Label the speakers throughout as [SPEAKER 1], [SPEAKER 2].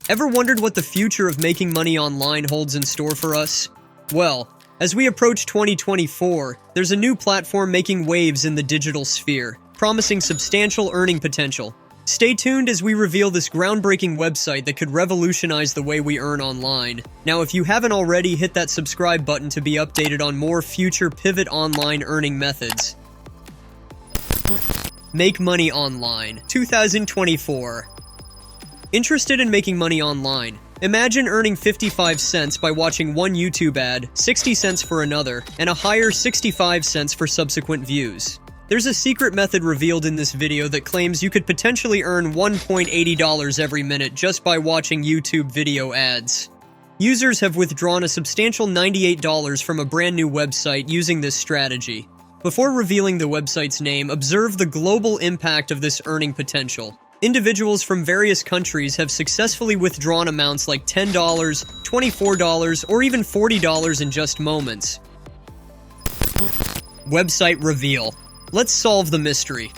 [SPEAKER 1] Ever wondered what the future of making money online holds in store for us? Well, as we approach 2024, there's a new platform making waves in the digital sphere, promising substantial earning potential. Stay tuned as we reveal this groundbreaking website that could revolutionize the way we earn online. Now, if you haven't already, hit that subscribe button to be updated on more future pivot online earning methods. Make money online, 2024. Interested in making money online? Imagine earning 55 cents by watching one YouTube ad, 60 cents for another, and a higher 65 cents for subsequent views. There's a secret method revealed in this video that claims you could potentially earn $1.80 every minute just by watching YouTube video ads. Users have withdrawn a substantial $98 from a brand new website using this strategy. Before revealing the website's name, observe the global impact of this earning potential. Individuals from various countries have successfully withdrawn amounts like $10, $24, or even $40 in just moments. Website reveal. Let's solve the mystery.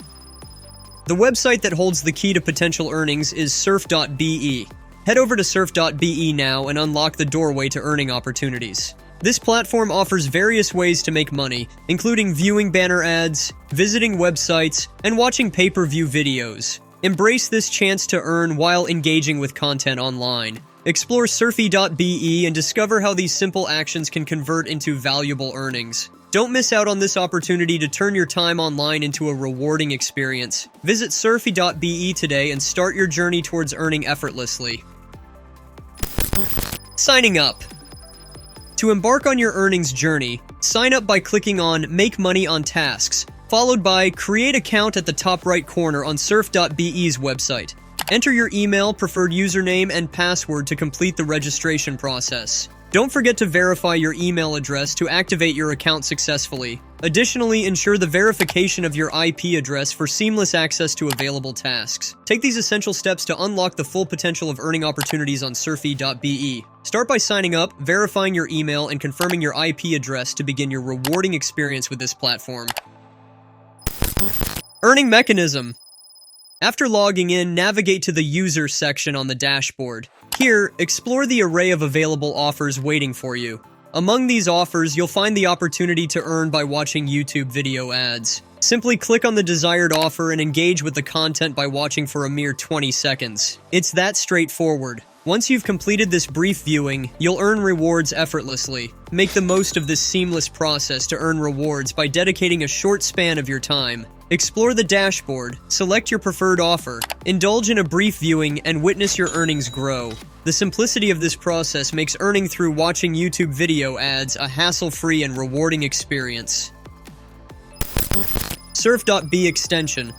[SPEAKER 1] The website that holds the key to potential earnings is Surfbe. Head over to Surfbe now and unlock the doorway to earning opportunities. This platform offers various ways to make money, including viewing banner ads, visiting websites, and watching pay-per-view videos. Embrace this chance to earn while engaging with content online. Explore Surfbe and discover how these simple actions can convert into valuable earnings. Don't miss out on this opportunity to turn your time online into a rewarding experience. Visit Surfbe today and start your journey towards earning effortlessly. Signing up. To embark on your earnings journey, sign up by clicking on Make Money on Tasks, followed by Create Account at the top right corner on Surfbe's website. Enter your email, preferred username, and password to complete the registration process. Don't forget to verify your email address to activate your account successfully. Additionally, ensure the verification of your IP address for seamless access to available tasks. Take these essential steps to unlock the full potential of earning opportunities on Surfbe. Start by signing up, verifying your email, and confirming your IP address to begin your rewarding experience with this platform. Earning mechanism. After logging in, navigate to the User section on the dashboard. Here, explore the array of available offers waiting for you. Among these offers, you'll find the opportunity to earn by watching YouTube video ads. Simply click on the desired offer and engage with the content by watching for a mere 20 seconds. It's that straightforward. Once you've completed this brief viewing, you'll earn rewards effortlessly. Make the most of this seamless process to earn rewards by dedicating a short span of your time. Explore the dashboard, select your preferred offer, indulge in a brief viewing, and witness your earnings grow. The simplicity of this process makes earning through watching YouTube video ads a hassle-free and rewarding experience. Surfbe Extension.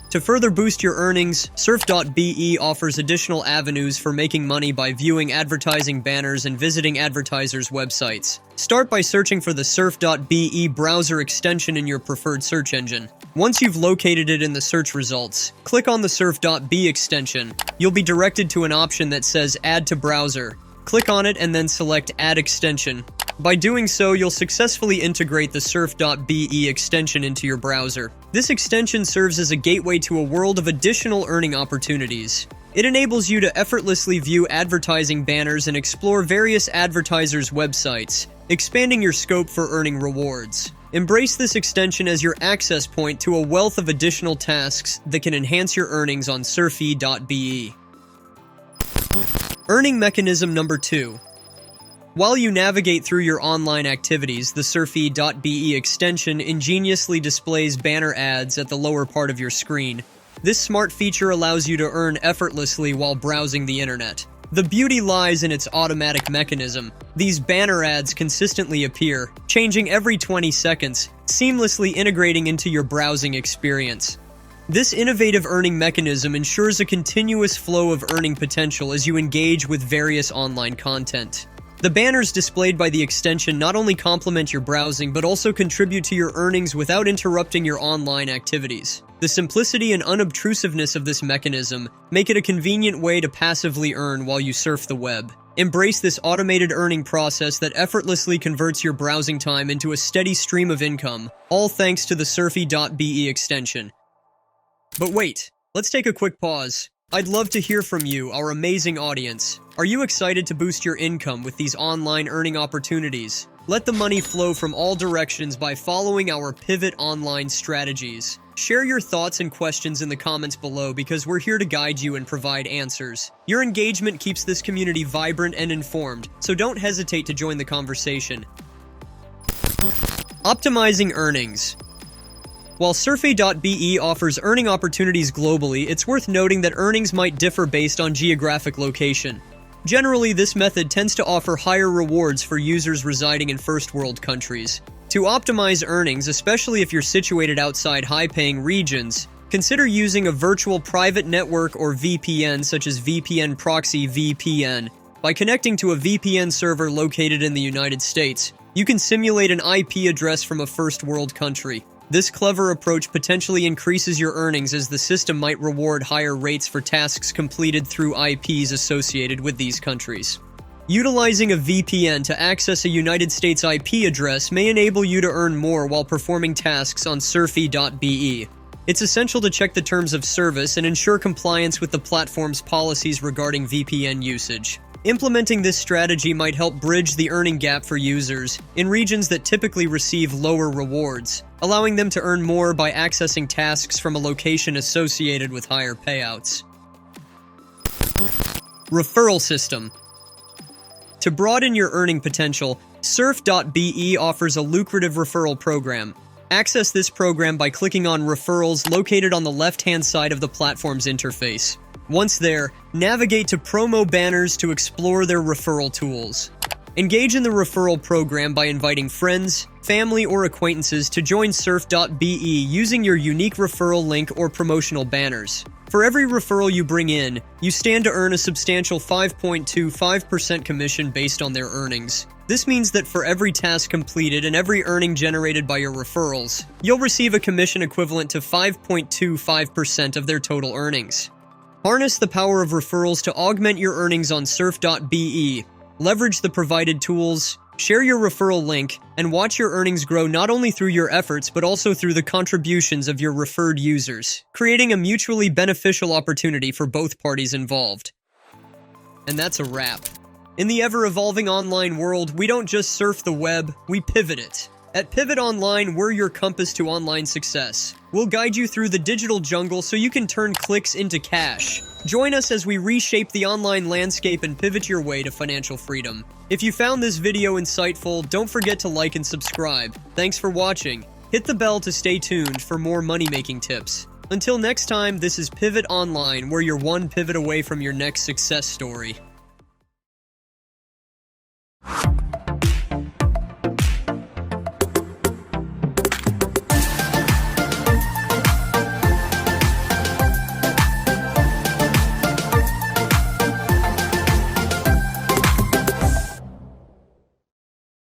[SPEAKER 1] To further boost your earnings, Surfbe offers additional avenues for making money by viewing advertising banners and visiting advertisers' websites. Start by searching for the Surfbe browser extension in your preferred search engine. Once you've located it in the search results, click on the Surfbe extension. You'll be directed to an option that says Add to Browser. Click on it and then select Add Extension. By doing so, you'll successfully integrate the Surfbe extension into your browser. This extension serves as a gateway to a world of additional earning opportunities. It enables you to effortlessly view advertising banners and explore various advertisers' websites, expanding your scope for earning rewards. Embrace this extension as your access point to a wealth of additional tasks that can enhance your earnings on Surfbe. Earning mechanism number 2. While you navigate through your online activities, the Surfbe extension ingeniously displays banner ads at the lower part of your screen. This smart feature allows you to earn effortlessly while browsing the internet. The beauty lies in its automatic mechanism. These banner ads consistently appear, changing every 20 seconds, seamlessly integrating into your browsing experience. This innovative earning mechanism ensures a continuous flow of earning potential as you engage with various online content. The banners displayed by the extension not only complement your browsing, but also contribute to your earnings without interrupting your online activities. The simplicity and unobtrusiveness of this mechanism make it a convenient way to passively earn while you surf the web. Embrace this automated earning process that effortlessly converts your browsing time into a steady stream of income, all thanks to the Surfbe extension. But wait, let's take a quick pause. I'd love to hear from you, our amazing audience. Are you excited to boost your income with these online earning opportunities? Let the money flow from all directions by following our Pivot Online strategies. Share your thoughts and questions in the comments below because we're here to guide you and provide answers. Your engagement keeps this community vibrant and informed, so don't hesitate to join the conversation. Optimizing earnings. While Surfbe offers earning opportunities globally, it's worth noting that earnings might differ based on geographic location. Generally, this method tends to offer higher rewards for users residing in first-world countries. To optimize earnings, especially if you're situated outside high-paying regions, consider using a virtual private network or VPN such as VPN Proxy VPN. By connecting to a VPN server located in the United States, you can simulate an IP address from a first-world country. This clever approach potentially increases your earnings as the system might reward higher rates for tasks completed through IPs associated with these countries. Utilizing a VPN to access a United States IP address may enable you to earn more while performing tasks on Surfbe. It's essential to check the terms of service and ensure compliance with the platform's policies regarding VPN usage. Implementing this strategy might help bridge the earning gap for users in regions that typically receive lower rewards, allowing them to earn more by accessing tasks from a location associated with higher payouts. Referral System. To broaden your earning potential, Surfbe offers a lucrative referral program. Access this program by clicking on Referrals located on the left-hand side of the platform's interface. Once there, navigate to promo banners to explore their referral tools. Engage in the referral program by inviting friends, family, or acquaintances to join Surfbe using your unique referral link or promotional banners. For every referral you bring in, you stand to earn a substantial 5.25% commission based on their earnings. This means that for every task completed and every earning generated by your referrals, you'll receive a commission equivalent to 5.25% of their total earnings. Harness the power of referrals to augment your earnings on Surfbe. Leverage the provided tools, share your referral link, and watch your earnings grow not only through your efforts but also through the contributions of your referred users, creating a mutually beneficial opportunity for both parties involved. And that's a wrap. In the ever-evolving online world, we don't just surf the web, we pivot it. At Pivot Online, we're your compass to online success. We'll guide you through the digital jungle so you can turn clicks into cash. Join us as we reshape the online landscape and pivot your way to financial freedom. If you found this video insightful, don't forget to like and subscribe. Thanks for watching. Hit the bell to stay tuned for more money-making tips. Until next time, this is Pivot Online, where you're one pivot away from your next success story.